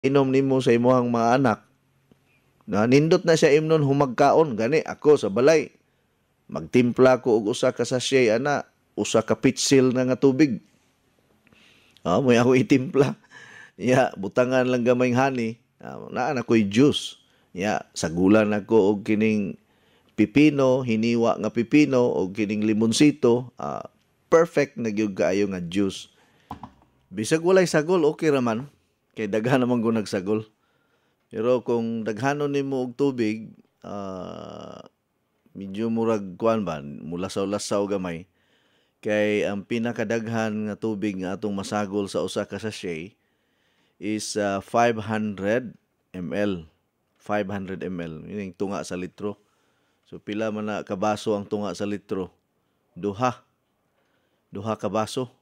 inom nimo sa imong mga anak, na nindot na siya imnon humagkaon gani ako sa balay. Magtimpla ko og usa ka sachet ana, usa ka pitsil na nga tubig. Mo ako itimpla. Ya, butangan lang gamayng honey. Naa na ko'y juice. Ya, sagulan ako og kining pipino, hiniwa nga pipino og kining limonsito. Perfect na gyud kaayo nga juice. Bisag walay sagol, okay raman. Kay daghan naman ko nagsagol. Pero kung daghanon nimo og tubig, medyo murag kuan ba, mulasaw-lasaw gamay. Kay ang pinakadaghan nga tubig nga atong masagol sa usa ka sachet is 500 ml. 500 ml. Yun yung tunga sa litro. So pila man na kabaso ang tunga sa litro? Duha. Duha ka baso.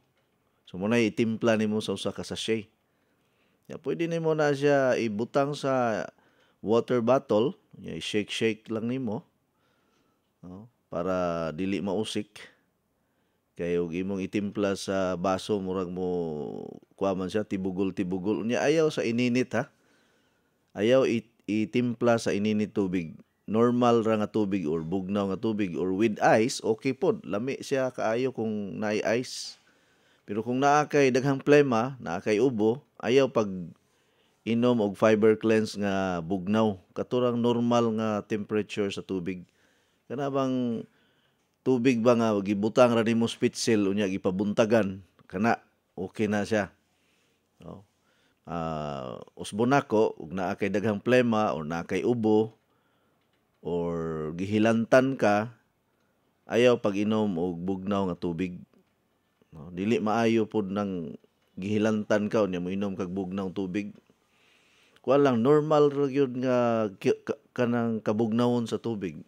So muna itimpla nimo sa usa ka sachet. Pwede nimo na siya ibutang sa water bottle. I-shake-shake lang nimo. Para dili mausik. Kaya og imong itimpla sa baso, murag mo kuha man siya, tibugol-tibugol. Unya ayaw sa ininit ha. Ayaw itimpla sa ininit tubig. Normal ra nga tubig or bugnaw nga tubig or with ice, okay pod. Lami siya kaayo kung naay ice. Pero kung naa kay daghang plema, naa kay ubo, ayaw pag inom og fiber cleanse nga bugnaw. Katurang normal nga temperature sa tubig. Kana bang tubig ba nga gibutang ra nimo spitzel unya gipabuntagan, kana okay na siya. Usbon nako ug naa kay daghang plema or naa kay ubo or gihilantan ka, ayaw pag-inom og bugnaw nga tubig. Dili maayo pod nang gihilantan ka unya mo inom kag bugnaw tubig. Kuha lang normal ra gyud nga kanang kabugnawon sa tubig.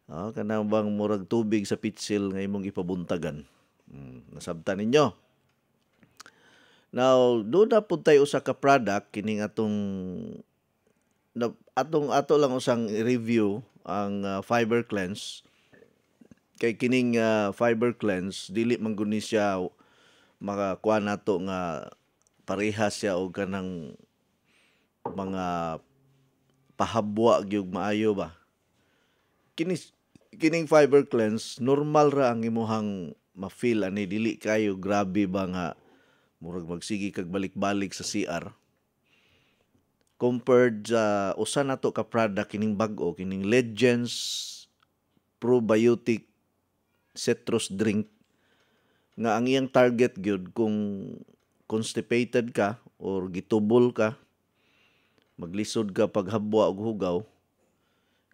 Kanang bang murag tubig sa pitsil nga imong ipabuntagan. Nasabtan ninyo. Now, doon na po tayo usa ka product kining ato lang usang review ang Fiber Cleanse. Kay kining Fiber Cleanse dili man guni siya makakuha nato nga parehas siya og kanang mga pahabwa gyud maayo ba. Kining Fiber Cleanse, normal ra ang imuhang ma-feel ani, dili kayo grabe ba nga murag magsigi kag balik-balik sa CR. Compared sa usa nato ka product kining bag-o, kining Legends Probiotic Citrus Drink, nga ang iyang target gyud kung constipated ka or gitubol ka, maglisod ka paghabwa og hugaw,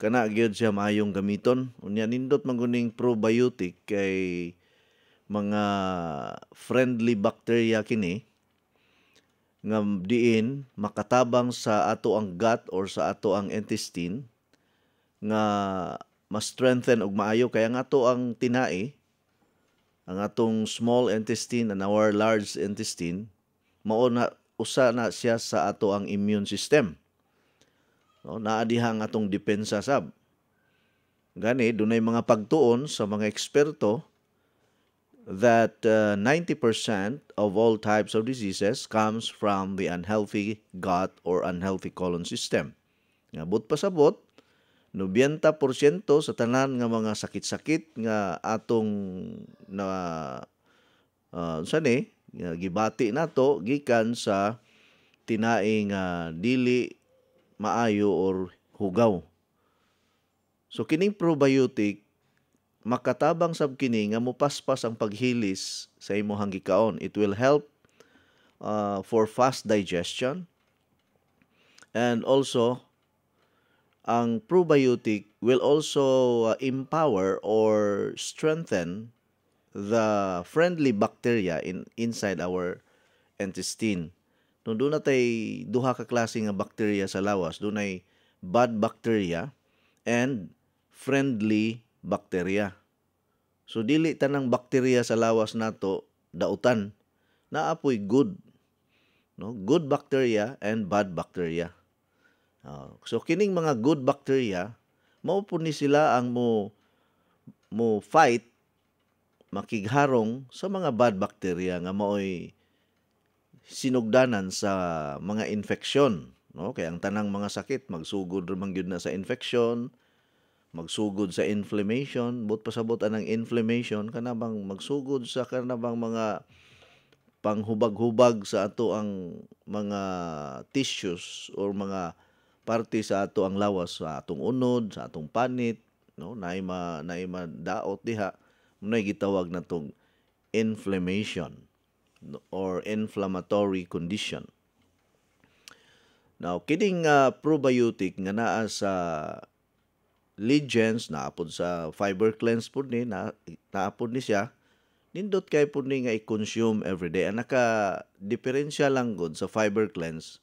kana gyud siya maayong gamiton. Unya nindot man guning probiotic kay mga friendly bacteria kini nga diin makatabang sa ato ang gut or sa ato ang intestine nga ma-strengthen og maayo kaya nga ato ang tinai, ang atong small intestine and our large intestine, mao na usa na siya sa ato ang immune system. Naa diha ang atong depensa sab. Gani dunay mga pagtuon sa mga eksperto that 90% of all types of diseases comes from the unhealthy gut or unhealthy colon system. Ngabot pasabot, 90% sa tanan nga mga sakit-sakit nga atong gibati nato gikan sa tinaing dili maayo or hugaw. So kining probiotic makatabang sab kini nga mopaspas ang paghilis sa imong gikaon. It will help for fast digestion, and also ang probiotic will also empower or strengthen the friendly bacteria inside our intestine. No, doon natay duha ka klase nga bacteria sa lawas. Doon ay bad bacteria and friendly bacteria. So dili tanang bacteria sa lawas nato dautan. Naapoy good. No? Good bacteria and bad bacteria. So kining mga good bacteria, mao po ni sila ang mo fight, makigharong sa mga bad bacteria nga mao'y sinugdanan sa mga infeksyon, no? Kaya ang tanang mga sakit magsugod ra man gyud na sa infeksyon, magsugod sa inflammation, but pasabot anang inflammation kanabang magsugod sa kanabang mga panghubag-hubag sa ato ang mga tissues or mga parte sa ato ang lawas, sa atong unod, sa atong panit, no? Naay daot diha, munay gitawag natong inflammation or inflammatory condition. Now, kining probiotic nga naa sa Legions, naapod sa fiber cleanse po ni, naapod ni siya, nindot kay po ni nga i-consume everyday. Ang naka-diferensya lang gud sa fiber cleanse,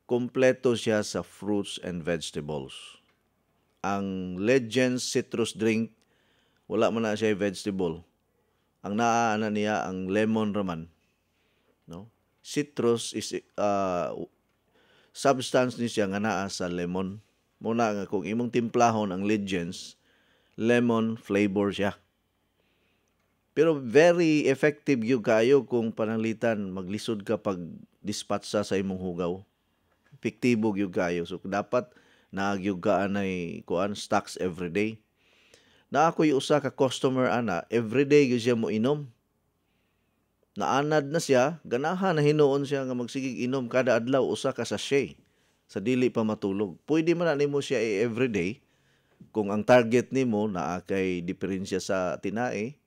kompleto siya sa fruits and vegetables. Ang Legends citrus drink, wala man na siya vegetable. Ang naana niya ang lemon raman, no? Citrus is substance ni siya nga naa sa lemon. Muna nga kung imong timplahon ang Legends, lemon flavor siya. Pero very effective yung kayo kung pananglitan maglisod ka pag dispatcha sa imong hugaw. Efektibo yung kayo. So dapat naagyug ka anay kuan stocks everyday. Na ako'y usa ka customer ana, everyday gyud siya mo inom. Naanad na siya, ganahan na hinuon siya nga magsigig inom kada adlaw usa ka sachet sa dili pa matulog. Pwede man na nimo siya everyday kung ang target nimo naa kay diferensya sa tinae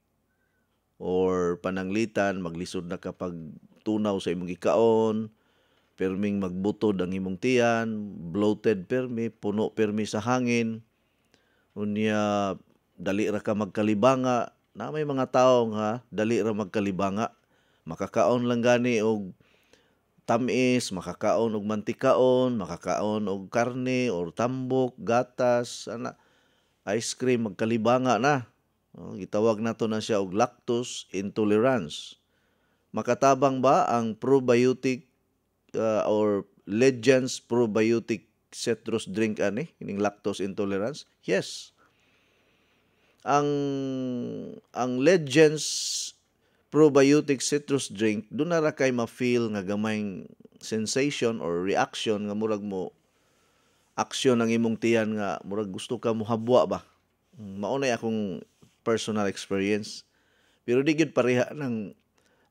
or pananglitan, maglisod na kapag tunaw sa imong gikaon, perming magbutod ang imong tiyan, bloated permi, puno permi sa hangin, unya dali ra ka magkalibanga. Na may mga tao nga dali ra magkalibanga, makakaon lang gani og tamis, makakaon og mantikaon, makakaon og karne or tambok, gatas, ice cream, magkalibanga na. Gitawag nato na siya og lactose intolerance. Makatabang ba ang probiotic or Legends probiotic citrus drink ani, ining lactose intolerance? Yes. Ang Legends probiotic citrus drink, doon na ra kay ma-feel nga gamayng sensation or reaction nga murag mo aksyon ang imong tiyan nga murag gusto ka mo habwa ba. Maunay akong personal experience. Pero di gyud pareha ng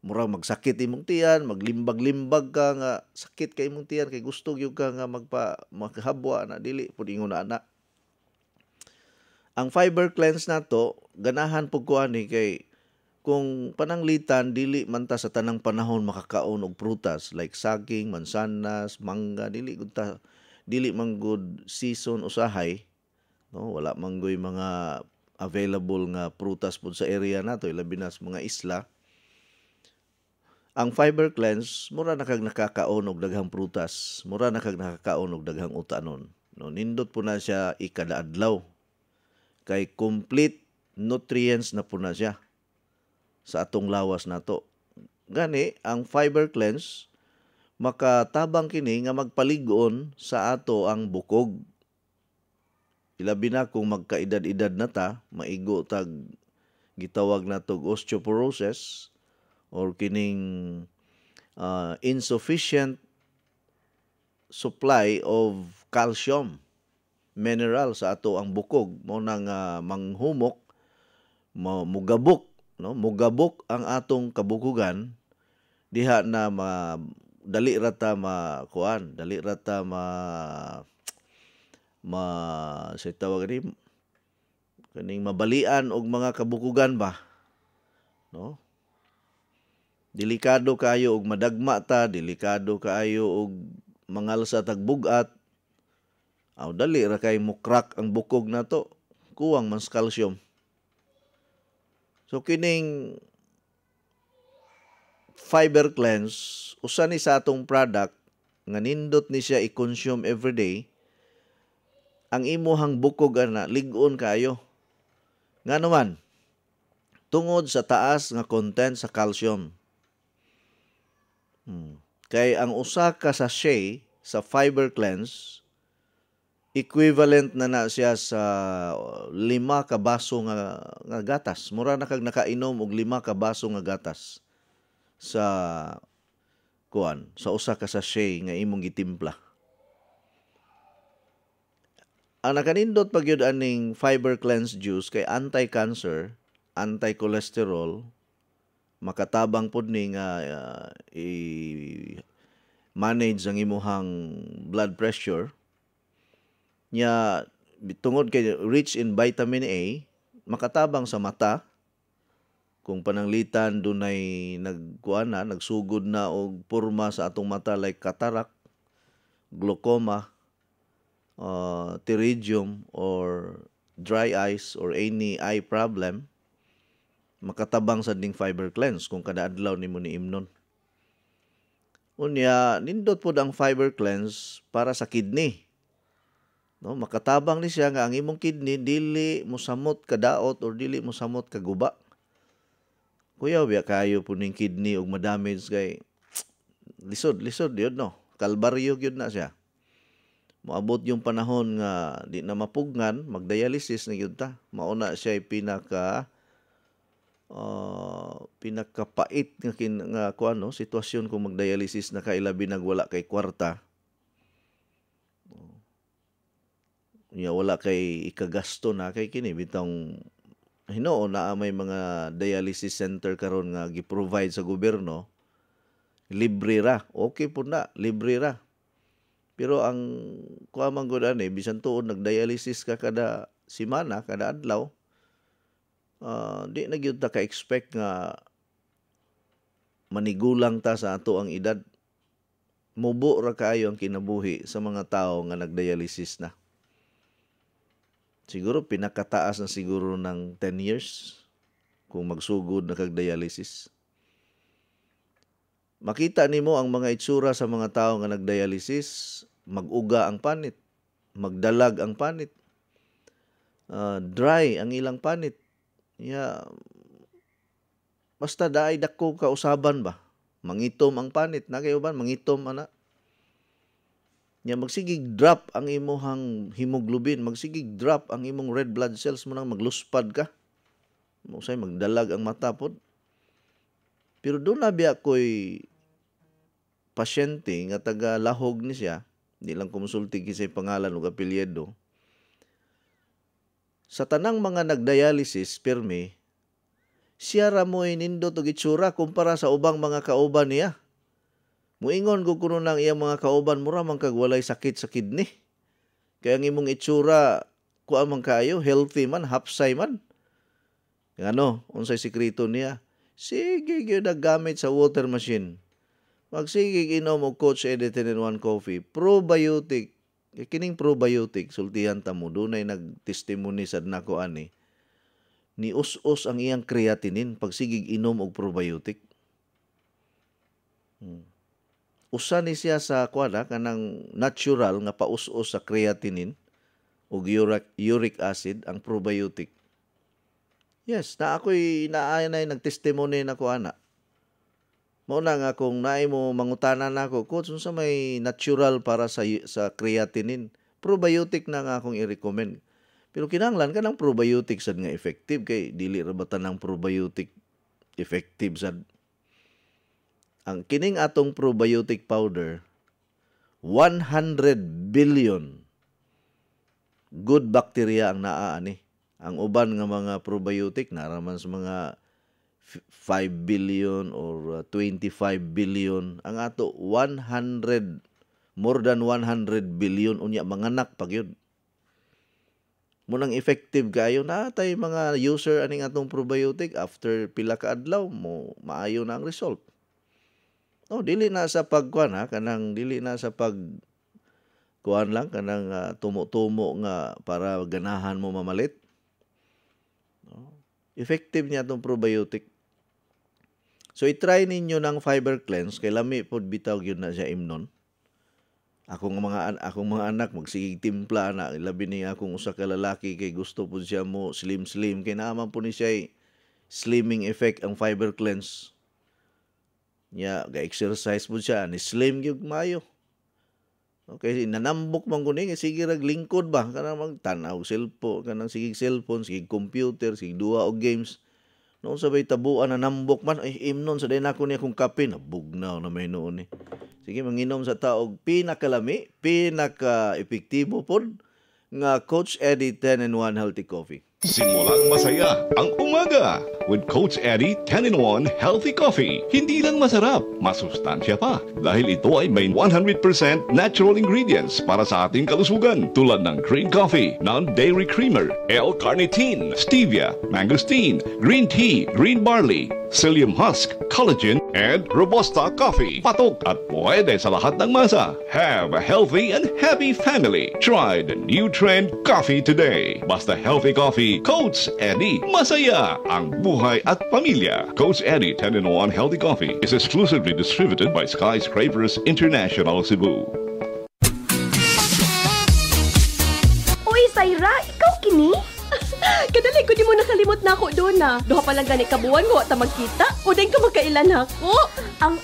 murag magsakit imong tiyan, maglimbag-limbag ka nga sakit kay imong tiyan kay gusto gyud ka nga maghabwa na dili pud ingon na ana. Ang fiber cleanse nato ganahan pug ko ani kay kung pananglitan dili man ta sa tanang panahon makakaon og prutas like saging, mansanas, mangga, dili man good season usahay, no? Wala man goy mga available nga prutas pud sa area nato, labi na sa mga isla. Ang fiber cleanse mura na kag nakakaon og daghang prutas, mura na kag nakakaon og daghang utanon, no? Nindot po na siya ikada adlaw kay complete nutrients na po na siya sa atong lawas nato. Gani ang fiber cleanse makatabang kini nga magpalig-on sa ato ang bukog. Ilabi na kung magkaedad-edad na ta, maigo tag gitawag natog osteoporosis or kining insufficient supply of calcium mineral sa ato ang bukog, mo nang manghumok, mugabok, no? Mugabok ang atong kabukugan diha na dali ra ta sa tawag ni kaning mabalian og mga kabukugan ba, no? Delikado kaayo og madagma ta, delikado kaayo og mangalsa tag bugat. Dali ra kay mo crack ang bukog nato, kuwang man sa calcium. So kining fiber cleanse usa ni sa atong product nga nindot ni siya i-consume everyday, ang imuhang bukog ana lig-on kayo. Nga naman tungod sa taas nga content sa calcium. Kay ang usa ka sachet sa fiber cleanse equivalent na siya sa 5 ka baso nga gatas. Mura na kag nakainom og 5 ka baso nga gatas sa kuan sa usa ka sachet nga imong gitimpla. Ang nakanindot pa gyud aning fiber cleanse juice kay anti-cancer, anti-cholesterol, makatabang pod ni nga i-manage ang imuhang blood pressure. Nya tungod kay rich in vitamin A, makatabang sa mata. Kung pananglitan dunay nagsugod na og porma sa atong mata like cataract, glaucoma, pterygium or dry eyes or any eye problem, makatabang sa ding fiber cleanse kung kada adlaw nimo niimnon. Unya nindot pod ang fiber cleanse para sa kidney. No, makatabang ni siya nga ang imong kidney dili mosamot kadaot or dili mosamot kaguba. Kuya biya kayo po ning kidney og madamage kay lisod yun no. Kalbaryo yun na siya. Moabot yung panahon nga di na mapugnan, magdialysis na yun ta. Mauna siya pinakapait nga sitwasyon kung magdialysis na kay labi nagwala kay kwarta. Wala kay ikagasto na kay kini bitong Hinoo na may mga dialysis center karon nga gi-provide sa gobyerno, libre ra. Okay po na, libre ra. Pero ang kuamang gud ani bisan tuod nagdialysis ka kada semana, kada adlaw, di na gyud ta ka-expect nga manigulang ta sa ato ang edad. Mubo ra kaayo ang kinabuhi sa mga tao nga nagdialysis na. Siguro pinakataas na siguro ng 10 years kung magsugod na kag-dialysis. Makita nimo ang mga itsura sa mga tao nga nagdialysis, mag-uga ang panit, magdalag ang panit, dry ang ilang panit. Basta daay dako kausaban ba? Mangitom ang panit, nagayuban mangitom ana. Magsigig drop ang imong hemoglobin, magsigig drop ang imong red blood cells mo nang magluspad ka. Usay magdalag ang mata pod. Pero doon na biya ko'y pasyente nga taga lahog ni siya, di lang kumonsulti kisay pangalan o apelyido. Sa tanang mga nagdialysis, permi, siya ra mo'y nindot og itsura kumpara sa ubang mga kauban niya. Muingon ko kuno nang iyang mga kauban mura man kag walay sakit sa kidney. Kaya ang imong itsura kuha man kayo, healthy man, hapsay man. Unsay sikreto niya? Sige gyud gamit sa water machine. Magsigig inom og Coach Edited in One Coffee, probiotic. Kining probiotic sultihan ta mo dunay nagtestimony sad nako ani. Ni us-us ang iyang creatinine pagsigig inom og probiotic. Usa ni siya sa kanang natural nga paus-us sa creatinine ug uric acid ang probiotic. Yes, na ako'y naanay nagtestimony nako ana. Mao na nga kung naay mo mangutana nako, coach, unsa may natural para sa creatinine? Probiotic na nga akong i-recommend. Pero kinahanglan kanang probiotic sad nga effective kay dili ra ba tanang probiotic effective sad. Ang kining atong probiotic powder, 100 billion good bacteria ang naa ani. Ang uban nga mga probiotic naraman sa mga 5 billion or 25 billion. Ang ato 100, more than 100 billion unya manganak pag yun. Munang effective kayo natay mga user aning atong probiotic after pila ka adlaw mo maayo na ang result. Dili na sa kanang dili na sa lang kanang tumo-tumo nga para ganahan mo mamalit. Effective niya itong probiotic. So i-try ninyo ng fiber cleanse kay lami pod bitaw gyud na siya imnon. Akong mga anak magsigig timpla na labi ni akong usa ka lalaki kay gusto pod siya mo slim kay naaman po ni siya slimming effect ang fiber cleanse. Ga-exercise po siya, ni slim gyud maayo. Okay, nanambok man guni sige rag lingkod ba kanang magtanaw cellphone, kanang sige cellphone, sige computer, sige duwa og games. Noon sabay tabuan na nambok man, ay imnon sa din ako niya kung kape, nabugnaw na may noon eh. Sige, manginom sa taog pinakalami, pinaka-epektibo po nga Coach Eddie 10-in-1 Healthy Coffee. Simulang masaya ang umaga with Coach Eddie 10-in-1 Healthy Coffee. Hindi lang masarap, masustansya pa dahil ito ay may 100% natural ingredients para sa ating kalusugan tulad ng green coffee, non-dairy creamer, L-carnitine, stevia, mangosteen, green tea, green barley, psyllium husk, collagen, and Robusta coffee. Patok at pwede sa lahat ng masa. Have a healthy and happy family. Try the new trend coffee today. Basta healthy coffee, Coach Eddie. Masaya ang buhay at pamilya. Coach Eddie 10-in-1 Healthy Coffee is exclusively distributed by Skyscrapers International Cebu. Uy, Syra, ikaw kini? Kadali ko di mo nakalimot na ako doon na. Duha pa lang gani kabuan ko at magkita. O din ka magkailan ako. Ang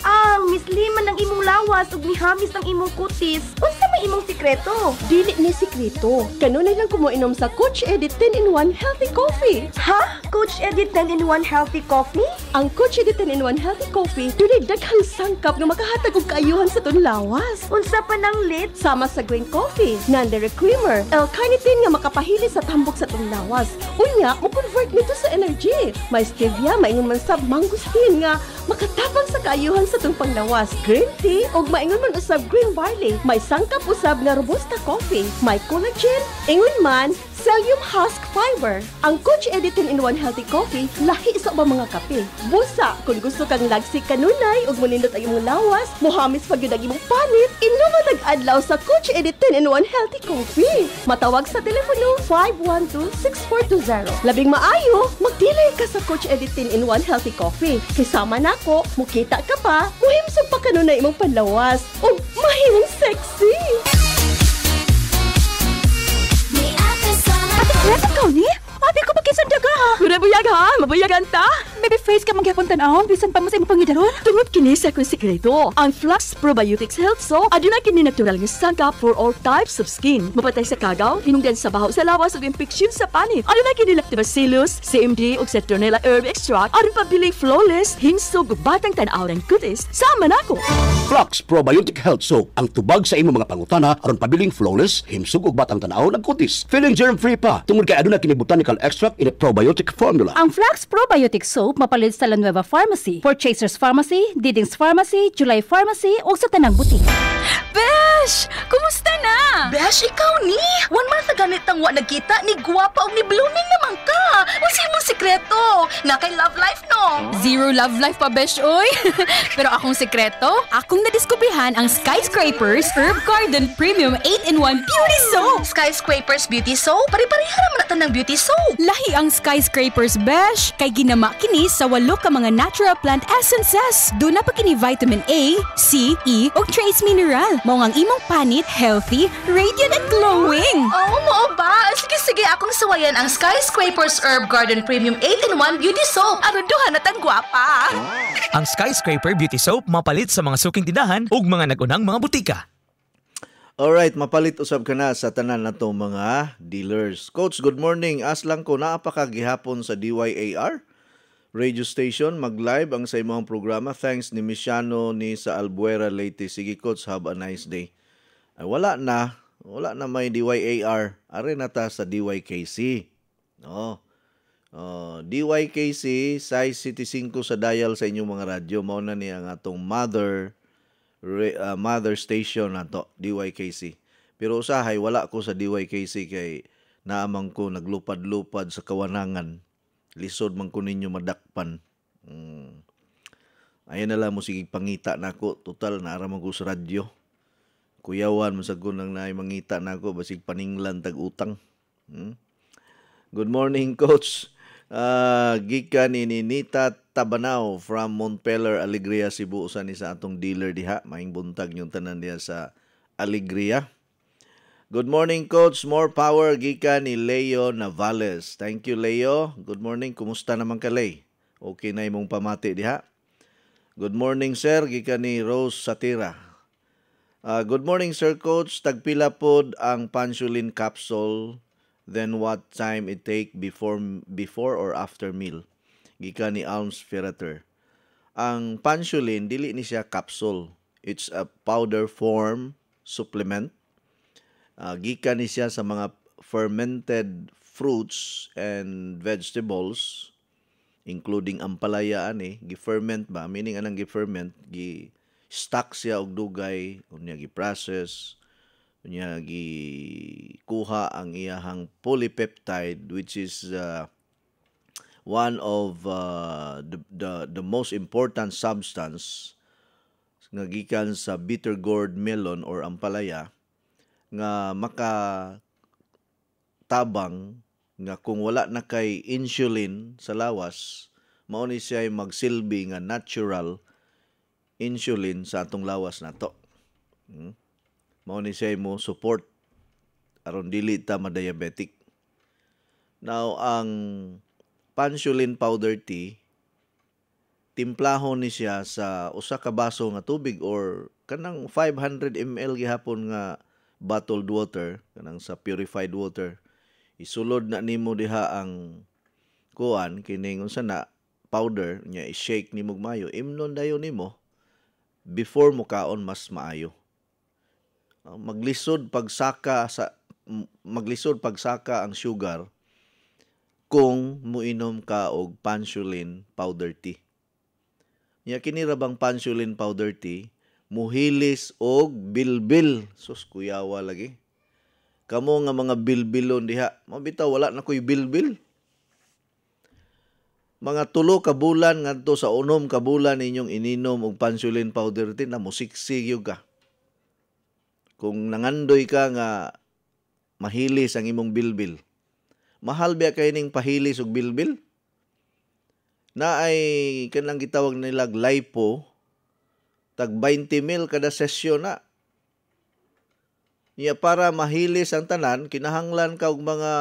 misliman ng imong lawas ug mihamis ng imong kutis. Unsa may imong sikreto? Dili ni sikreto. Kanunay lang ko mo inom sa Coach Eddie 10-in-1 Healthy Coffee. Ha? Coach Eddie 10-in-1 Healthy Coffee? Ang Coach Eddie 10-in-1 Healthy Coffee, dunay daghang sangkap nga makahatag og kaayuhan sa ton lawas. Unsa pa nang lit? Sama sa green coffee, non-dairy creamer, L-carnitine nga makapahili sa tambok sa ton lawas. Unya, mo-convert nito sa energy. May stevia, maingon man sab mangosteen nga makatapang sa kaayuhan sa tong panglawas. Green tea ug maingon man usab green barley. May sangkap usab nga robusta coffee. May collagen, ingon man psyllium husk fiber. Ang Coach Eddie 10-in-1 Healthy Coffee lahi sa ubang mga kape. Busa kung gusto kang lagsik kanunay ug munindot ang imong lawas, mohamis pag yun ang imong panit, inuman nag-adlaw sa Coach Eddie 10-in-1 Healthy Coffee. Matawag sa telepono 512-6420. Labing maayo, magdilay ka sa Coach Eddie 10-in-1 Healthy Coffee. Kasama nako, mukita ka pa, muhimsog pa kanunay imong panlawas ug mahimong sexy. Ate ikaw ni? Ate ko magkisandaga ha. Buyag ha, mabuyagan ta. Baby face ka mangyapon tanawon, bisan pa mo sa imong pangidaron. Tungod kini sa akong sikreto, ang Flux Probiotics Health Soap aduna kini natural nga sangkap for all types of skin. Mapatay sa kagaw, hinungdan sa baho sa lawas ug infeksyon sa panit. Aduna kini Lactobacillus, CMD ug Citronella herb extract aron pabiling flawless, hinsog ug batang tan-aw ng kutis. Sama nako. Flux Probiotic Health Soap ang tubag sa imong mga pangutana aron pabiling flawless, himsog ug batang tan-aw ng kutis. Feeling germ-free pa tungod kay aduna kini botanical extract in a probiotic formula. Ang Flux Probiotic Soap mapalit sa La Nueva Pharmacy, Purchasers Pharmacy, Diding's Pharmacy, July Pharmacy ug sa tanang butika. Besh! Kumusta na? Besh, ikaw ni? 1 month na ganit ang wa nagkita ni Guwapa o ni Blooming naman ka. Unsa imong sikreto? Na kay love life no? Zero love life pa, Besh, oy. Pero akong sikreto, akong nadiskubrihan ang Skyscrapers Herb Garden Premium 8-in-1 Beauty Soap. Skyscrapers Beauty Soap? Pari-pariha naman natin ng beauty soap. Lahi ang Skyscrapers, Besh. Kay ginama kini sa 8 ka mga natural plant essences. Doon na pa kini vitamin A, C, E, ug trace mineral. Mao ang imong panit healthy, radiant at glowing. Oo, mo ba? Sige, akong sawayan ang Skyscrapers Herb Garden Premium 8-in-1 Beauty Soap. Aron duha na tang gwapa. Ang Skyscraper Beauty Soap mapalit sa mga suking tindahan ug mga nagunang mga butika. Alright, mapalit usab ka na sa tanan na to mga dealers. Coach, good morning. Aslang ko naa pa kagihapon sa DYAR radio station. Mag-live ang sa imong programa. Thanks ni Misiano ni sa Albuera Leyte. Sige Coach, have a nice day. Ay, wala na may DYAR. Are na ta sa DYKC. No. DYKC, size City 5 sa dial sa inyong mga radyo. Mao na ni ang atong mother station na to, DYKC. Pero usahay, wala ko sa DYKC kay naamang ko naglupad-lupad sa kawanangan. Lisod man ko ninyo madakpan. Ayan na lang mo sige pangita na ako. Total, naaraman ko sa radyo. Kuyawan, masag ko nang mangita na ako. Basig paninglan tag-utang. Good morning, Coach. Gikan ni Nita Tabanao from Montpeller, Alegria, Cebu. Usan ni sa atong dealer diha. Maing buntag yung tanan diha sa Alegria. Good morning, Coach. More power gikan ni Leo Navales. Thank you, Leo. Good morning. Kumusta naman ka, Lay? Okay na imong pamati diha. Good morning, sir. Gikan ni Rose Satira. Good morning, Sir Coach. Tagpila pod ang Pansulin capsule. Then what time it take before or after meal? gikan ni Alms Ferreter. Ang Pansulin dili ni siya capsule. It's a powder form supplement. Gikan ni siya sa mga fermented fruits and vegetables including ampalaya gi-ferment ba, meaning anang gi-ferment, gi-stack siya og dugay, unya gi-process, unya gikuha ang iyahang polypeptide, which is one of the most important substance nga gikan sa bitter gourd melon or ampalaya nga makatabang nga kung wala na kay insulin sa lawas, mao ni siya magsilbi nga natural insulin sa atong lawas nato. Mao ni siya mo support aron dili ta ma-diabetic. Now ang Pansulin powder tea, timplahon ni siya sa usa ka baso nga tubig or kanang 500 ml gihapon nga bottled water, kanang sa purified water. Isulod na nimo diha ang kuan kining unsa na powder nya i-shake nimo mayo, imnon dayon nimo before mo kaon mas maayo. Maglisod pagsaka ang sugar kung muinom ka og Pansulin powder tea. Nya kini ra bang Pansulin powder tea muhilis og bilbil. Sus kuyawa lagi. Kamo nga mga bilbilon diha, mabitaw wala na koy bilbil. Mga 3 ka bulan ngadto sa 6 ka bulan ninyong ininom og Pansulin powder tea na musiksig gyud ka. Kung nangandoy ka nga mahilis ang imong bilbil, mahal ba kay ning pahilis og bilbil? Na ay kanang gitawag nilag lipo, tag 20 mil kada sesyon na. Niya para mahilis ang tanan, kinahanglan ka og mga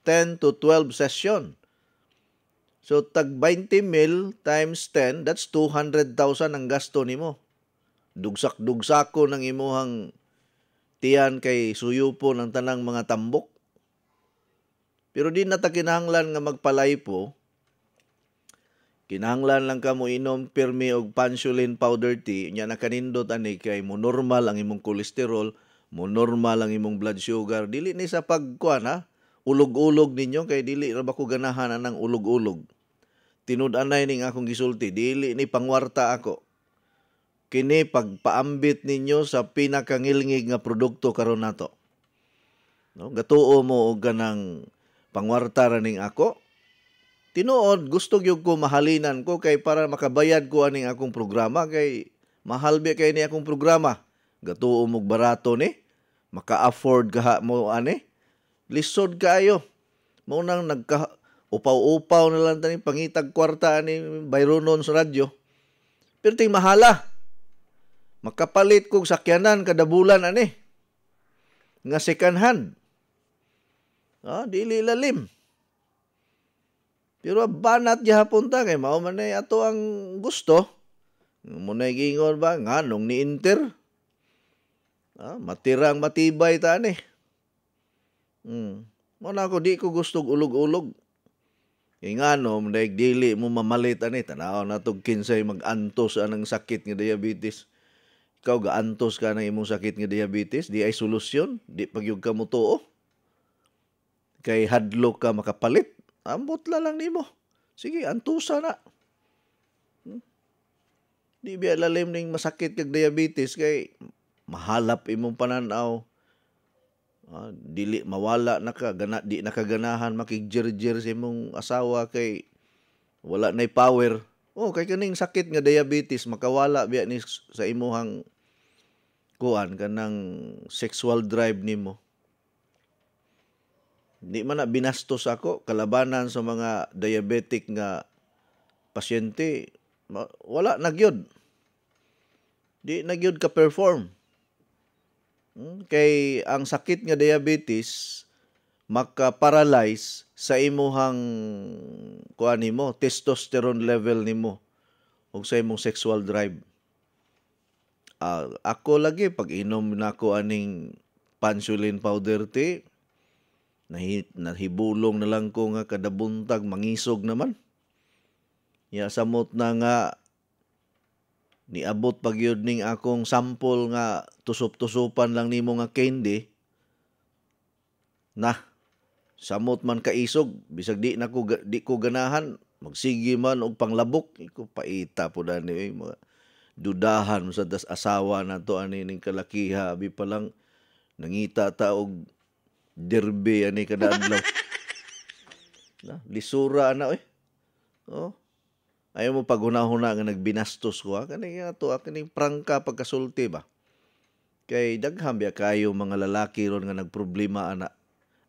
10 to 12 session. So tag 20 mil times 10, that's 200,000 ang gasto nimo. Dugsak-dugsako ng imuhang tiyan kay suyupo ng tanang mga tambok. Pero di na ta kinahanglan nga magpalaypo. Kinahanglan lang ka mo inom pirmi og Pansulin powder tea, nya nakanindot ani kay mo normal ang imong kolesterol, mo normal ang imong blood sugar. Dili ni sa pagkuan ulog-ulog ninyo kay dili ra ba ko ganahan anang ulog-ulog. Tinud-anay ning akong gisulti, dili ni pangwarta ako. Kini pagpaambit ninyo sa pinakangilngig nga produkto karon nato. No, gatuo mo og ganang pangwarta ra ning ako. Tinuod gusto gyud ko mahalinan ko kay para makabayad ko aning akong programa kay mahal ba kay ni akong programa. Gatuo mo barato ni, maka-afford ka mo ani. Lisod kaayo. Mao nang upaw-upaw na lang tani pangitag kwarta ani bayronon sa radyo. Pero ting mahala. Makapalit kog sakyanan kada bulan ani. Nga second hand. Dili lalim. Pero banat gihapon ta kay mao man ay ato ang gusto. Muna gingon ba nganong ni Inter? Matirang matibay ta ani. Mo na ako di ko gusto ulog-ulog. Ingano daig dili mo mamalit ani tanaw na tog kinsay mag-antos anang sakit nga diabetes. Ikaw gaantos ka ng imong sakit nga diabetes, di ay solusyon, di pagyug ka mo tuo. Kay hadlok ka makapalit, ambot lang nimo. Sige, antusa na. Di biya lalim ning masakit kag diabetes kay mahalap imong pananaw. Dili mawala na ka, di nakaganahan makigjer-jer sa imong asawa kay wala nay power. Kay kaning sakit nga diabetes makawala biya ni sa imuhang kuan kanang sexual drive nimo. Di man na binastos ako kalabanan sa mga diabetic nga pasyente, wala na gyud. Di na gyud ka perform. Kay ang sakit nga diabetes maka-paralyze sa imuhang kuan nimo, testosterone level nimo ug sa imong sexual drive. Ako lagi pag inom nako aning Pansulin powder tea, nahibulong na lang ko nga kada buntag mangisog naman. Ya samot na nga niabot pagyud ning akong sample nga tusop-tusupan lang nimo nga candy. Na samot man kaisog bisag di ko ganahan magsige man og panglabok iko paita po dani mga dudahan sa das asawa nato ani ning kalakiha abi pa lang nangita ta og derby ani kada adlaw. Na lisura ana oh ayaw mo paghuna-huna nga nagbinastos ko kani nga to kani prangka pagkasulti ba kay daghang biya kayo mga lalaki ron nga nagproblema ana.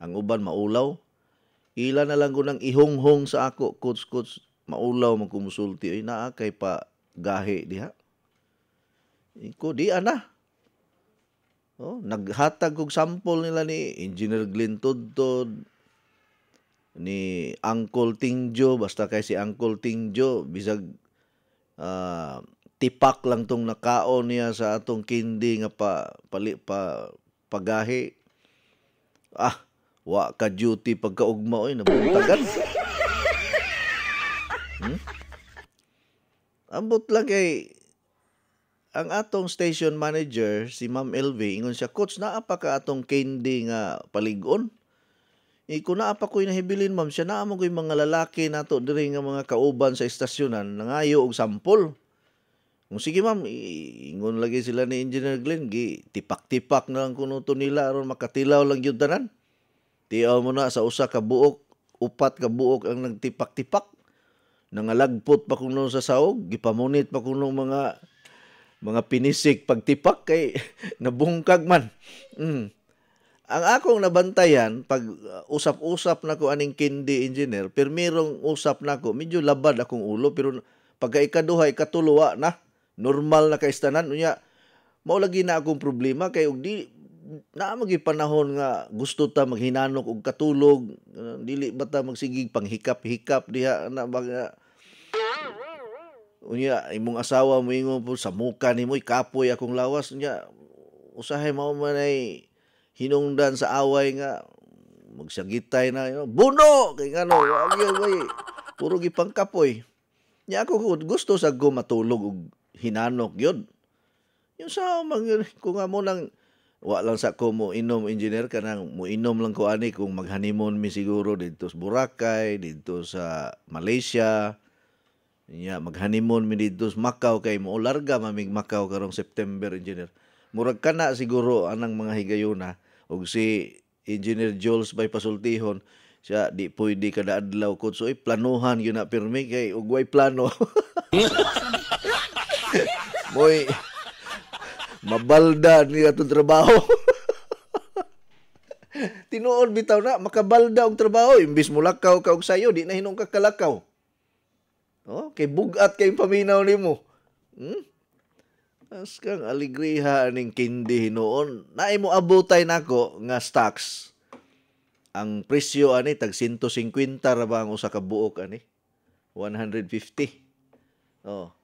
Ang uban maulaw. Ila na lang ko nang ihonghong sa ako. Coach, maulaw magkumusulti. Ay naa kay pa gahe diha. Iko di ana. Oh, naghatag kog sample nila ni Engineer Glenn Tudtod, ni Uncle Tingjo, basta kay si Uncle Tingjo, bisag tipak lang tong nakaon niya sa atong kindi nga pagahe. Wa ka duty pagkaugma oy nabuntagan. Ambot lang kay ang atong station manager si Ma'am LV ingon siya, coach naa pa ka atong candy nga palig-on. Iko naa pa ko'y nahibilin ma'am, siya naa mo ko'y mga lalaki nato diri nga mga kauban sa estasyonan nangayo og sampol. Kung sige ma'am, ingon lagi sila ni Engineer Glenn, gi tipak-tipak na lang kuno to nila aron makatilaw lang gyud tanan. Tiyaw mo na sa usa ka buok, upat ka buok ang nagtipak-tipak. Nangalagpot pa kuno sa sahog, gipamunit pa kuno mga pinisik pagtipak kay nabungkag man. Ang akong nabantayan pag usap-usap nako aning kindi engineer, pirmirong usap nako, medyo labad akong ulo pero pagka ikaduha ikatuluwa na normal na kaistanan unya mao lagi na akong problema kay og di na magi panahon nga gusto ta maghinanok og katulog dili ba ta magsigig panghikap-hikap diha na baga unya imong asawa mo ingon po sa muka nimo kapoy akong lawas unya usahay mao manay hinungdan sa away nga magsagitay na buno kay ngano wagi puro gipangkapoy nya ako gusto sa go matulog og hinanok yun yung sa kung nga mo nang wa lang sa ko mo inom engineer kanang mo inom lang ko ani kung mag-honeymoon mi siguro dito sa Boracay, dito sa Malaysia. Nya mag-honeymoon mi dito sa Macau kay mo larga mamig Macau karong September engineer. Murag kana siguro anang mga higayuna og si Engineer Jules by pasultihon siya di pwede kada adlaw ko so planuhan yun na pirmi kay ug way plano. Moy mabalda ni atong trabaho. Tinuod bitaw na makabalda og trabaho imbis mo lakaw ka og sayo di na hinung ka kalakaw. Oh, kay bugat kay paminaw nimo. As kang aligriha ning kindi hinuon. Naay mo abutay nako nga stocks. Ang presyo ani tag 150 ra ba ang usa ka buok ani? 150. Oh.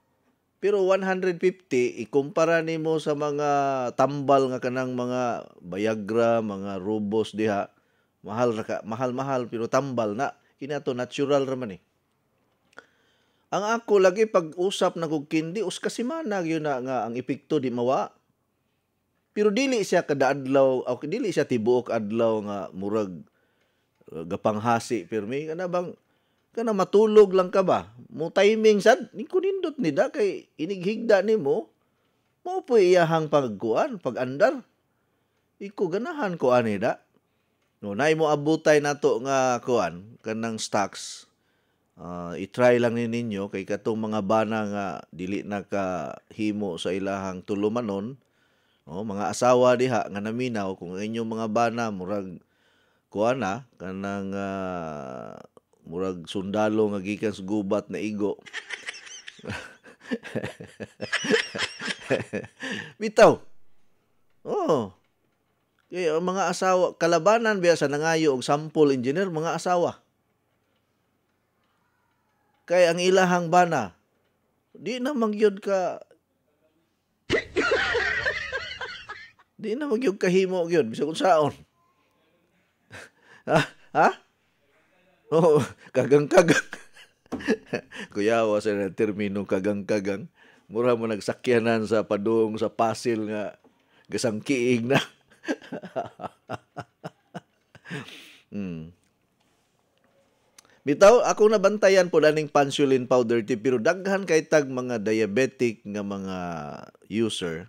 Pero 150 ikumpara nimo sa mga tambal nga kanang mga Viagra, mga Robos diha, mahal pero tambal na kinato natural ra man eh. Ang ako lagi pag-usap na kog kindi uskasimana gyud na nga ang epekto di mawa. Pero dili siya kada adlaw o dili siya tibuok adlaw nga murag gapanghasi pirmi kana bang kana matulog lang ka ba? Mo timing sad, ni kunindot nida kay inighigda nimo. Mao po iyahang pagkuan, pag-andar. Iko ganahan ko ani da. No, nay mo abutay nato nga kuan kanang stocks. I-try lang ninyo kay katong mga bana nga dili nakahimo sa ilahang tulumanon. Oh, mga asawa diha nga naminaw kung inyong mga bana murag kuan na kanang murag sundalo nga gikan sa gubat na igo. Bitaw. Oh. Kaya mga asawa, kalabanan biya sa nangayo og sample engineer, mga asawa. Kaya ang ilahang bana, di na magyod ka di na magyod kahimo gyud bisag unsaon. Ha? Oh, kagang-kagang. Kuyawa sa na termino kagang-kagang. Mura mo nagsakyanan sa padung sa pasil nga gasang kiig na. Bitaw, ako nabantayan po daning Pansulin powder tea, pero daghan kay tag mga diabetic nga mga user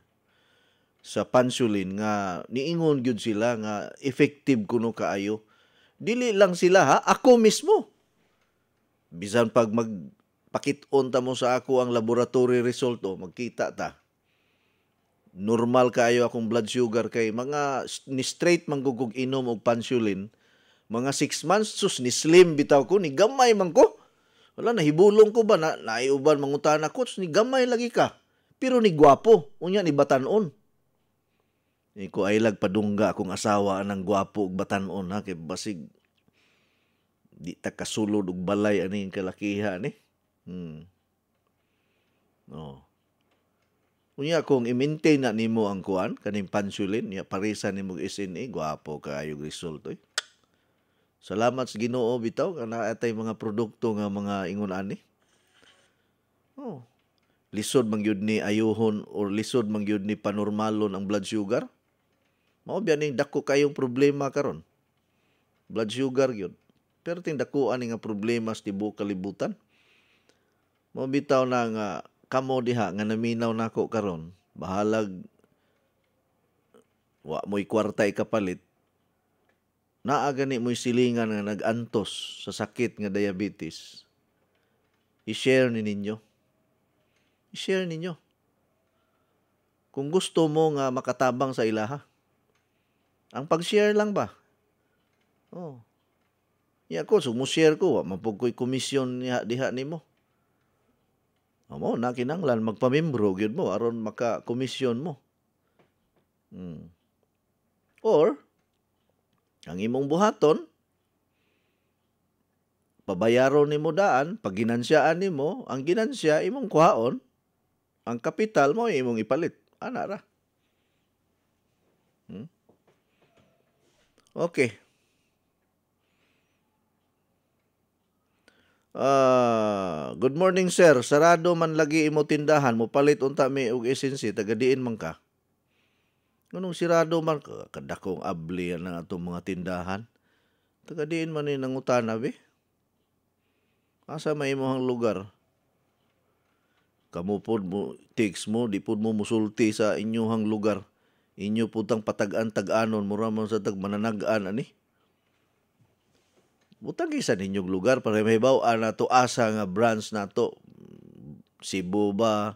sa Pansulin nga niingon gyud sila nga effective kuno kaayo. Dili lang sila ha, ako mismo. Bisan pag magpakit-on ta mo sa ako ang laboratory result magkita ta. Normal kaayo akong blood sugar kay mga ni straight manggugog inom og Pansulin. Mga 6 months, sus, ni slim bitaw ko, ni gamay man ko. Wala, nahibulong ko ba, naiuban mangutan ako, sus, ni gamay lagi ka. Pero ni gwapo, unya ni batanon. Ko ay padungga akong asawa ng gwapo ug batanon, ha, kay basig, di ta kasulod ug balay ani kalakiha ni. No. Unya kung i-maintain na nimo ang kuan, kaning Pansulin, niya parisa nimo SNA, gwapo kaayo result, oy. Salamat sa Ginoo bitaw kana atay mga produkto nga mga ingon ani. Lisod man gyud ni ayuhon or lisod man gyud ni panormalon ang blood sugar. Mao biya ning dako kayong problema karon. Blood sugar gyud. Pero ting dako ani nga problema sa tibuok kalibutan. Mao bitaw na nga kamo diha nga naminaw nako karon. Bahalag wa mo'y kwarta ikapalit. Naa gani mo'y silingan nga nag-antos sa sakit nga diabetes. I-share ni ninyo. I-share ninyo. Kung gusto mo nga makatabang sa ilaha. Ang pag-share lang ba? Iya ko, so mo-share ko, mapag ko'y komisyon diha nimo. Amo, nakinanglan, magpamembro, yun mo, aron maka-komisyon mo. Or, ang imong buhaton, pabayaron nimo daan, pag ginansyaan nimo, ang ginansya imong kuhaon, ang kapital mo imong ipalit. Ana ra. Okay. Good morning sir. Sarado man lagi imo tindahan, mo palit unta mi og esensi, tagadiin man ka. Ngunong sirado man, kadakong abli na itong mga tindahan. Tagadiin man ni nangutana, be. Asa may imong lugar? Kamu po mo, text mo, di po mo musulti sa inyong lugar. Inyo po tang patag-an-tag-anon, mura mo sa tag-mananagaan, ani? Butang isa ninyong lugar, para may bawaan na to, asa nga branch na to. Cebu ba?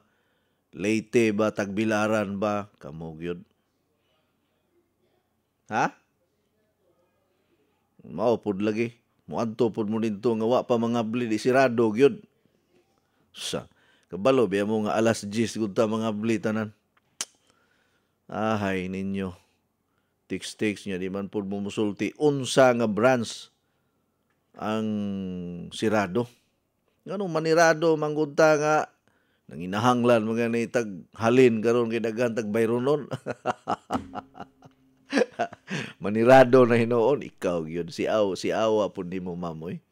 Leyte ba? Tagbilaran ba? Kamog yun. Ha? Maupod lagi. Muadto pod mo dito nga wa pa mga bli di sirado gyud. Sa kabalo biya mo nga alas 10 gud ta mga bli tanan. Ahay ninyo. Text niya di man pod mo musulti unsa nga branch ang sirado. Nganong manirado manggudta nga nanginahanglan mga ni tag halin karon kay daghan tag bayronon. Manirado na hinoon, ikaw yun. Si Awa po di mo mamoy.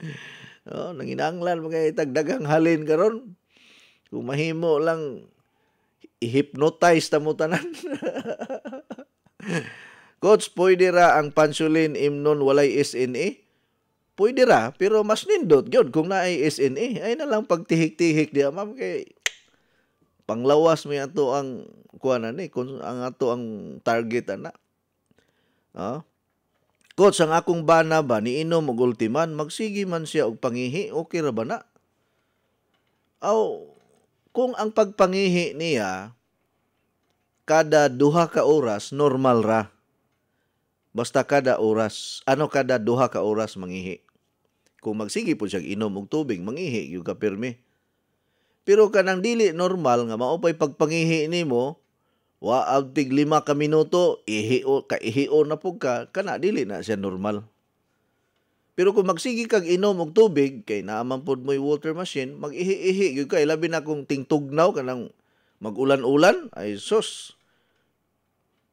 Nanginanglan mga itagdagang halin karon. Kung mahimo lang, i-hypnotize ta mo tanan. Coach, pwede ra ang Pansulin imnon walay SNA? Pwede ra, pero mas nindot yun. Kung naay SNA, ay na lang pagtihik-tihik diya. Ma'am, kay panglawas mo ato ang kuanan kung ang ato ang target ana. Coach, ang akong bana ba niinom og ultiman, magsigi man siya og pangihi, okay ra ba na? Kung ang pagpangihi niya kada 2 ka oras normal ra. Basta kada oras, kada 2 ka oras mangihi. Kung magsigi po siya inom og tubig, mangihi yung kapirmi. Pero kanang dili normal nga maupay pagpangihi nimo, wa tig 5 ka minuto, ihio na po ka, kana dili na siya normal. Pero kung magsigi kag inom og tubig, kay naaman pod mo'y water machine, mag-ihi-ihi, yun kay labi na kung tingtugnaw, kanang mag-ulan-ulan, ay sus.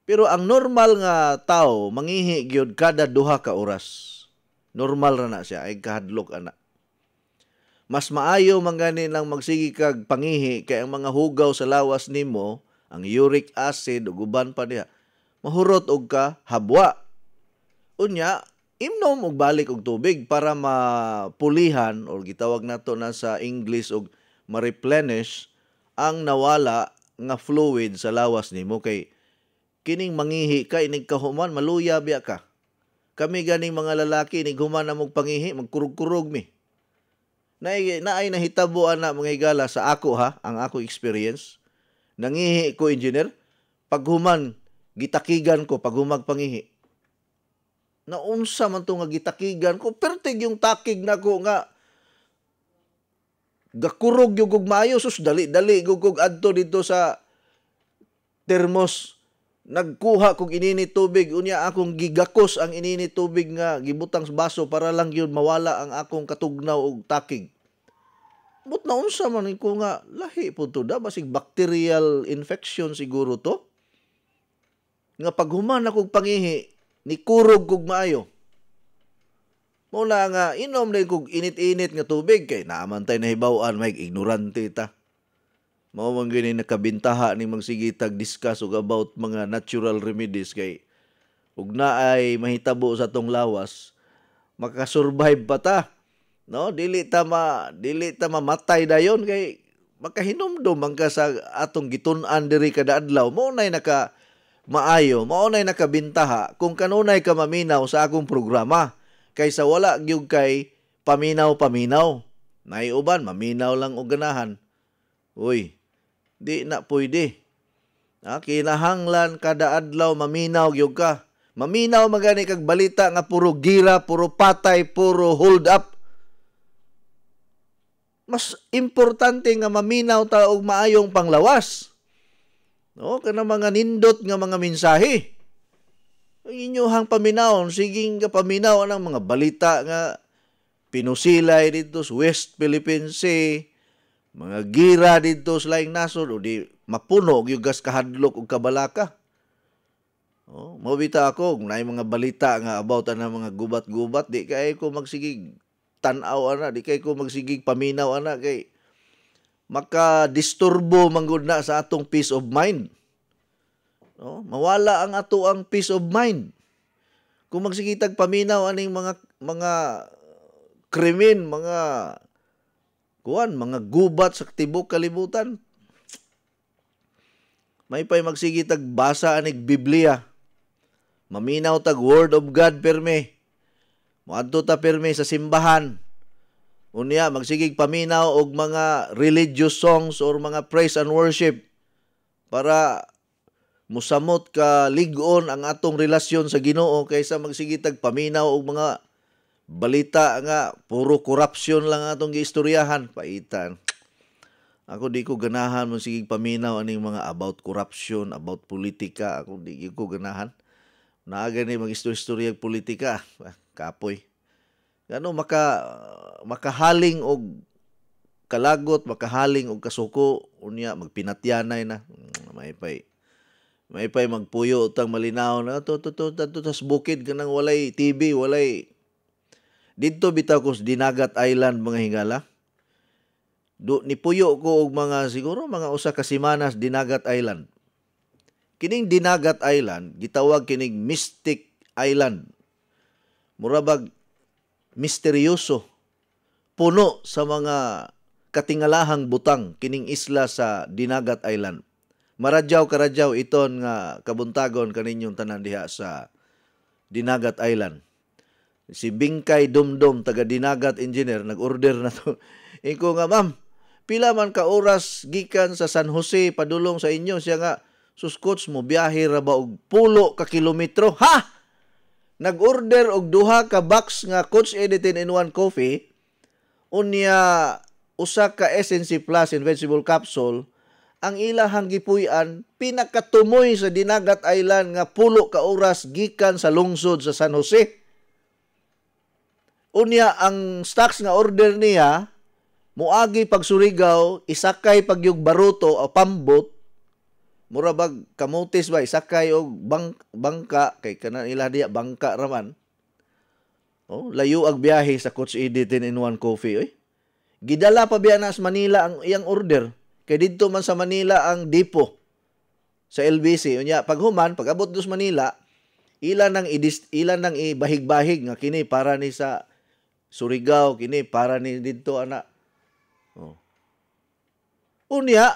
Pero ang normal nga tao, mangihi gyud kada 2 ka oras. Normal ra na siya, ay kahadlok ana. Mas maayo man gani lang magsigi kag pangihi kay ang mga hugaw sa lawas nimo, ang uric acid ug uban pa diha, mahurot og ka habwa. Unya, imnom og balik og tubig para mapulihan or gitawag nato na sa English og ma-replenish ang nawala nga fluid sa lawas nimo kay kining mangihi ka inig kahuman maluya biya ka. Kami ganing mga lalaki inig human na mog pangihi magkurug-kurug mi. Naay nahitabo ana mga higala sa ako ha, ang ako experience. Nangihi ko engineer, paghuman gitakigan ko pag humag pangihi. Naunsa man to nga gitakigan ko, pertig yung takig nako nga gakurog yung kog maayo, sus dali-dali kog adto dito sa termos. Nagkuha kog ininit tubig, unya akong gigakos ang ininit tubig nga gibutang sa baso para lang yun mawala ang akong katugnaw og takig. But naunsa man ko nga lahi po to da, basig bacterial infection siguro to. Nga paghuman akong pangihi, ni kurog kog maayo. Muna nga inom na kog init-init nga tubig kay naamantay na hibaw-an may ignorante ta. Mao man gini nakabintaha ni magsigitag discuss og about mga natural remedies kay ug naay mahitabo sa tong lawas makasurvive pa ta, no? Dili ta mamatay dayon kay makahinumdum man ka sa atong gitun-an diri kada adlaw. Mao nay naka maayo, mao nay nakabintaha kung kanunay ka maminaw sa akong programa kaysa wala gyud kay paminaw-paminaw. Nay uban maminaw lang og ganahan. Uy, di na pwede. Kinahanglan kada adlaw maminaw gyud ka. Maminaw magani kag balita nga puro gira, puro patay, puro hold up. Mas importante nga maminaw ta og maayong panglawas. No, kana mga nindot nga mga mensahe. Ang inyohang paminawon, siging ka paminaw ang mga balita nga pinusilay dito sa West Philippine Sea, mga gira dito sa laing nasod, o di mapuno yung gas kahadlok o kabalaka. Oh, mabita ako, kung na mga balita nga about na mga gubat-gubat, di kaya ko magsigig tanaw ana, di kaya ko magsigig paminaw ana, kay maka-disturbo manggod na sa atong peace of mind. No? Mawala ang ato ang peace of mind. Kung magsigitag paminaw aning mga krimen, mga gubat sa tibok kalibutan. May pa'y magsigitag basa aning Biblia. Maminaw tag word of God perme. Moadto ta perme sa simbahan. Unya magsigig paminaw og mga religious songs or mga praise and worship para musamot ka lig-on ang atong relasyon sa Ginoo kaysa magsigitag paminaw og mga balita nga puro korupsyon lang atong giistoryahan. Paitan. Ako di ko ganahan mo sigig paminaw aning mga about corruption, about politika. Ako di ko ganahan. Naaga ni mag-istorya politika. Kapoy. Gano makahaling og kalagot, makahaling og kasuko, unya magpinatyanay na. May pay magpuyo utang malinaw na to tas bukid kanang walay TV, walay didto bitaw ko sa Dinagat Island mga hingala. Nipuyo ko og mga siguro mga usa ka semanas Dinagat Island. Kining Dinagat Island gitawag kining Mystic Island. Murabag misteryoso. Puno sa mga katingalahang butang kining isla sa Dinagat Island. Maradyaw iton nga kabuntagon kaninyong tanan diha sa Dinagat Island. Si Bingkay Dumdum taga Dinagat Engineer nag-order na to. Iko nga ma'am, pila man ka oras gikan sa San Jose padulong sa inyo, siya nga suskots mo biyahe ra ba og 10 ka kilometro. Ha! Nag-order og 2 ka box nga Coach Eddie 10-in-1 coffee, unya usa ka SNC Plus Invincible Capsule. Ang ilahang gipuy-an pinakatumoy sa Dinagat Island nga 10 ka oras gikan sa lungsod sa San Jose. Unya ang stocks nga order niya muagi pag Surigao, isakay pag yung baruto o pambot, murabag kamutis ba, isakay og bangka, kay kanan ila diya bangka raman. Oh, layo ang biyahe sa Coach Eddie 10-in-1 coffee. Oy. Gidala pa biya na sa Manila ang iyang order. Kay dito man sa Manila ang depo sa LBC. Unya, pag abot dos Manila, ilan nang ibahig-bahig nga kini para ni sa Surigao, kini para ni dito ana. Oh. Unya,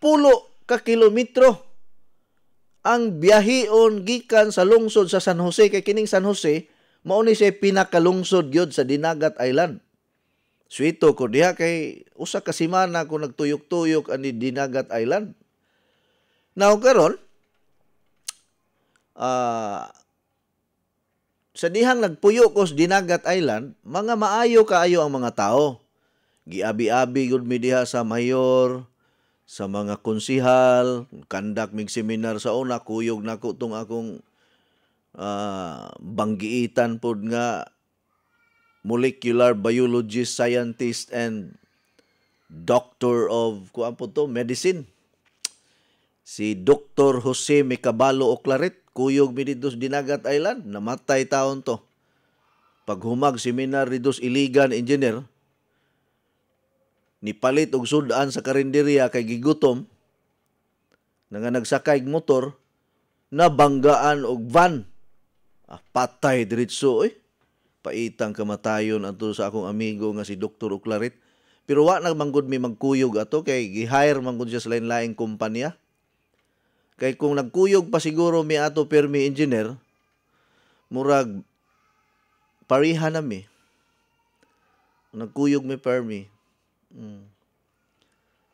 pulo ka kilometro ang biyahion gikan sa lungsod sa San Jose. Kay kining San Jose, mao ni siya pinakalungsod gyud sa Dinagat Island. Suito ko diha kay usa ka semana ko nagtuyok-tuyok ani Dinagat Island. Now karon, sa dihang nagpuyo ko sa Dinagat Island, mga maayo kaayo ang mga tao. Giabi-abi gud mi diha sa mayor, sa mga konsihal, kandak mig seminar sa una, kuyog nako tong akong banggiitan pod nga molecular biologist, scientist, and doctor of medicine. Si Dr. Jose Mecabalo Oclaret, kuyog mi dito sa Dinagat Island, namatay taon to. Paghumag seminar dito sa Iligan engineer, nipalit og sudan sa karinderya kay gigutom, nga nagsakay motor, nabanggaan og van. Patay diretso paitang kamatayon ato sa akong amigo nga si Dr. Oclaret. Pero wa na manggod mi magkuyog ato kay gi-hire manggod siya sa lain-laing kumpanya. Kay kung nagkuyog pa siguro mi ato permi engineer, murag pariha na mi. Nagkuyog mi permi.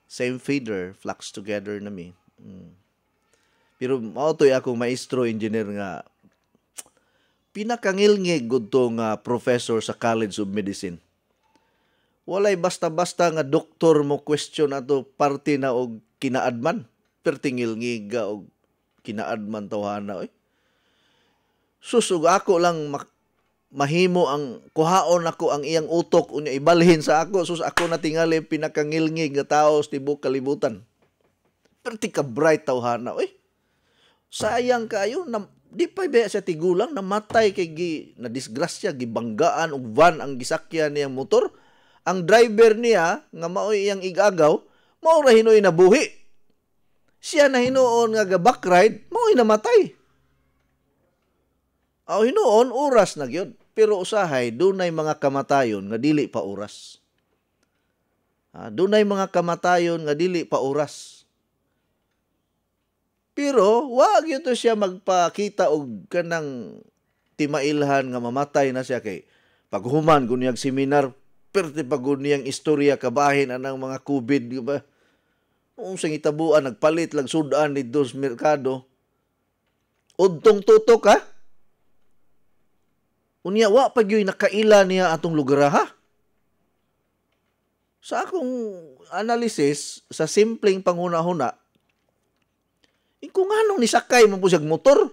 Same feeder, flux together na mi. Pero mao toy akong maestro engineer nga pinakangilngig gud to nga professor sa College of Medicine. Walay basta-basta nga doktor mo question ato parte na og kinaadman. Pertingilngig og kinaadman tawhana. Susug ako lang mahimo ang kuhaon ako ang iyang utok unya ibalhin sa ako. Sus ako na tingali pinakangilngig nga tao sa tibok kalibutan. Perti ka bright tawhana. Sayang kayo na di pa ba siya tigulang, namatay kay na disgrasya, gibanggaan og van ang gisakyan niyang motor. Ang driver niya nga mao iyang igagaw, mao ra hinoy nabuhi. Siya na hinuon nga ga-back ride, mao namatay. Aw hinuon oras na gyud, pero usahay dunay mga kamatayon nga dili pa oras. Dunay mga kamatayon nga dili pa oras. Pero wag yun to siya magpakita og kanang timailhan nga mamatay na siya kay paghuman gunyag seminar perte pag niyang istorya kabahin anang mga COVID ba. Unsang itabuan nagpalit lang sudan dito sa merkado. Udtong tutok ha. Unya wa pag yoy nakaila niya atong lugar ha. Sa akong analysis sa simpleng panghuna-huna, kung anong nisakay man po siya motor,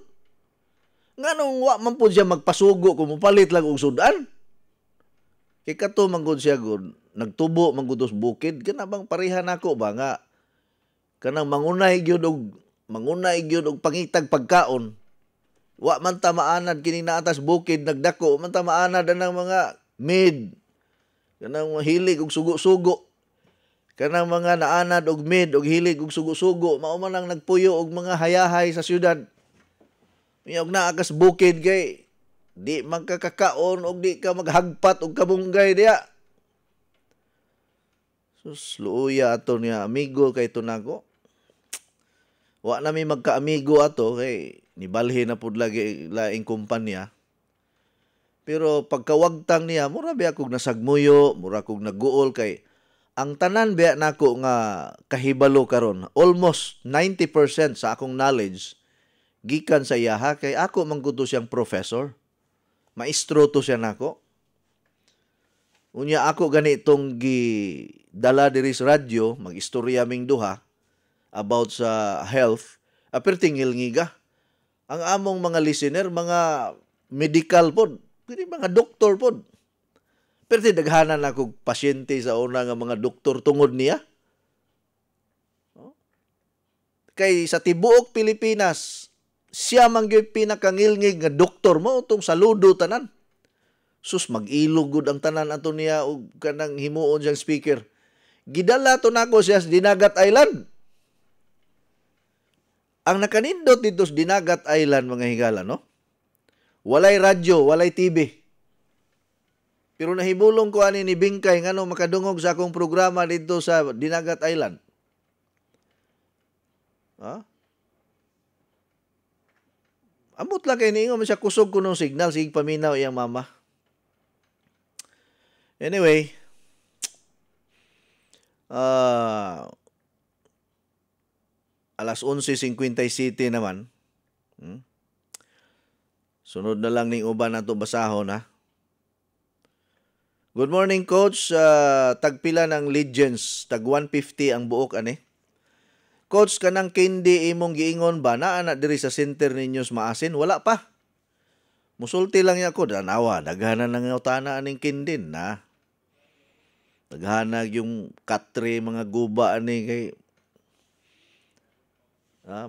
nganong wa man po siya magpasugo kung mupalit lang og sudan. Kay kato manggod siya gud, nagtubo manggod sa bukid, kana bang pareha nako ba nga kanang mangunay gyud og pangitag pagkaon. Wa man ta maanad kini naatas bukid nagdako, man ta maanad anang mga mid. Kanang hilig og sugo-sugo. Kanang mga naanad og mid og hilig og sugo-sugo, mao man ang nagpuyo og mga hayahay sa syudad. Miyog naa kas bukid kay di magkakakaon og di ka maghagpat og kabunggay diya. Sus luya ato niya amigo kay tunako. Wa na mi magka-amigo ato kay nibalhin na pud lagi laing kumpanya. Pero pagkawagtang niya, mura ba akong nasagmuyo, mura akong naguol kay ang tanan ba nako nga kahibalo karon, almost 90% sa akong knowledge gikan sa iyaha kay ako mangguto siyang professor. Maestro to siya nako. Unya ako ganitong dala diri sa radyo, mag-istorya ming duha about sa health, apertingil ngiga. Ang among mga listener, mga medical pod, mga doktor pod. Pero daghanan ako pasyente sa una nga mga doktor tungod niya. Kay sa tibuok Pilipinas, siya man gyud pinakangilngig nga doktor mo tong saludo tanan. Sus, mag-ilog gud ang tanan ato niya og kanang himuon siyang speaker. Gidala to nako siya sa Dinagat Island. Ang nakanindot dito sa Dinagat Island, mga higala, no? Walay radyo, walay TV. Pero nahibulong ko ani ni Bingkay ngano makadungog sa akong programa dito sa Dinagat Island. Ha? Amot lang kayo niingon siya kusog ko nung signal, sige paminaw iyang mama. Anyway, alas 11:57 naman. Sunod na lang ning uban nato basahon, ha. Good morning, Coach. Tagpila ng Legends, tag 150 ang buok ani. Coach, kanang candy imong giingon ba naa na diri sa center ninyo maasin? Wala pa. Musulti lang niya ko, danawa, daghanan ng utana aning candy na. Daghanag yung katre, mga guba ani kay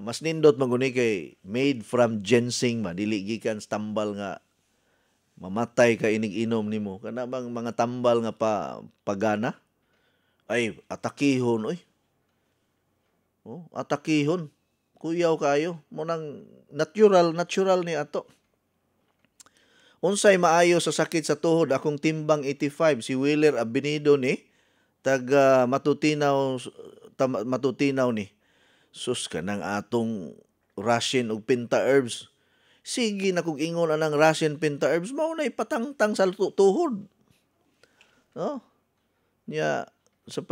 mas nindot maguni kay made from ginseng, dili gikan tambal nga mamatay ka inig-inom nimo. Kana bang mga tambal nga pagana ay atakihon oy. Oh, atakihon. Kuyaw kayo mo nang natural ni ato. Unsay maayo sa sakit sa tuhod, akong timbang 85, si Wheeler Abinido ni taga matutinaw ni. Sus ka nang atong Russian og pinta herbs. Sige na kog ingon anang Russian pinta herbs, mao na ipatangtang sa tuhod. No? Nya sa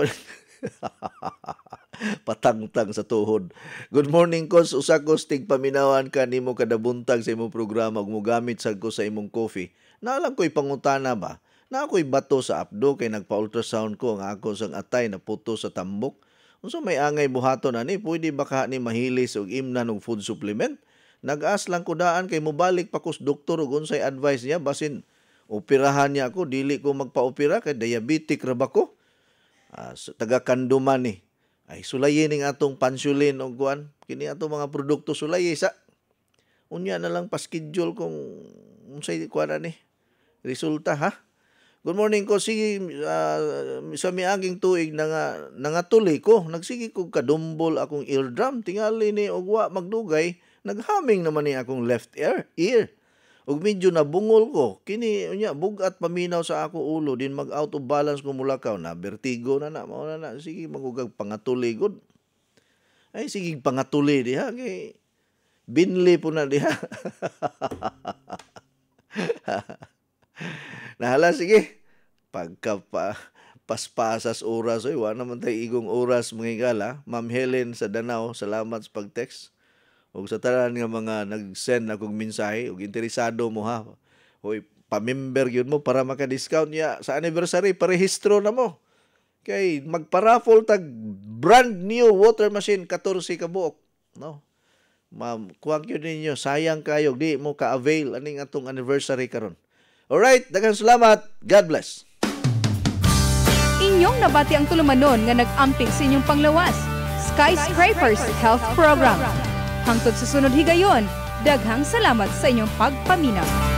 patangtang sa tuhod. Good morning, Coach. Usa ko stig paminawan ka nimo kada buntag sa imong programa ug mogamit sad ko sa imong coffee. Naalam ko'y pangutana ba? Na ako'y bato sa apdo kay nagpa-ultrasound ko ang ako sang atay na puto sa tambok. Unsa may angay buhaton ani? Pwede ba ka ni mahilis og imnan og food supplement? Nag-as lang ko daan kay mobalik pa ko sa doktor ug unsay advice niya basin operahan niya ako, dili ko magpa-opera kay diabetic ra ba ko? Taga Kanduman ni. Ay sulayin ning atong pansulin og kuan, kini atong mga produkto sulayi sa. Unya na lang pa-schedule kung unsay kuan ani resulta, ha. Good morning ko, sige sa miaging tuig nangatuli ko, nagsige ko kadumbol akong eardrum, tingali ni og wa magdugay, naghaming naman ni akong left ear. Ug medyo nabungol ko, kini unya bugat paminaw sa ako ulo, din mag-out of balance ko mulakaw na, vertigo na mao na, sige magugag pangatuli gud. Ay sige pangatuli diha kay binli po na diha. Nahala, sige. Pagka paspasas oras, oy, wala naman tayo igong oras mga higala. Ma'am Helen sa Danao, salamat sa pag-text. O sa tanan nga mga nag-send akong mensahe, o interesado mo, ha. Oy, pa-member yun mo para maka-discount niya sa anniversary, parehistro na mo. Kay magpa-raffle tag brand new water machine, 14 ka buok. No? Ma'am, kuwag yun ninyo, sayang kayo, di mo ka-avail aning atong anniversary karon. Alright, daghang salamat. God bless. Inyong nabati ang tulumanon nga nag-amping sa inyong panglawas. Skyscrapers Health Program. Hangtod sa sunod higayon, daghang salamat sa inyong pagpaminaw.